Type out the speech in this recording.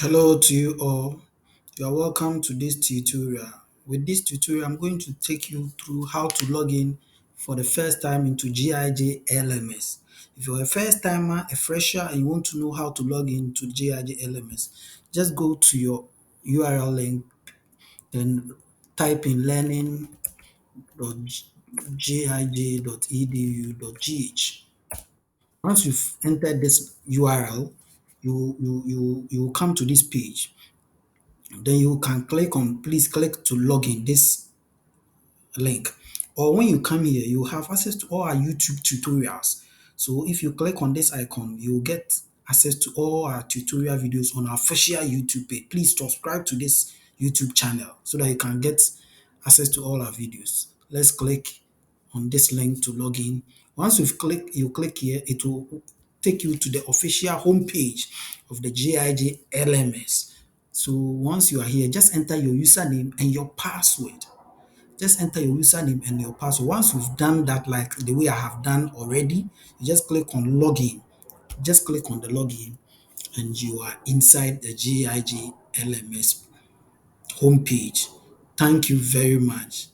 Hello to you all. You are welcome to this tutorial. With this tutorial, I'm going to take you through how to log in for the first time into GIJ LMS. If you're a first timer, a fresher, and you want to know how to log in to GIJ LMS, just go to your URL link, then type in learning.gij.edu.gh. Once you've entered this URL, you will come to this page. Then you can please click to log in this link. Or when you come here, you have access to all our YouTube tutorials. So if you click on this icon, you'll get access to all our tutorial videos on our official YouTube page. Please subscribe to this YouTube channel so that you can get access to all our videos. Let's click on this link to log in. Once you click here, it will take you to the official homepage of the GIJ LMS. So once you are here, just enter your username and your password. Just enter your username and your password. Once you've done that, like the way I have done already, you just click on login. Just click on the login and you are inside the GIG LMS homepage. Thank you very much.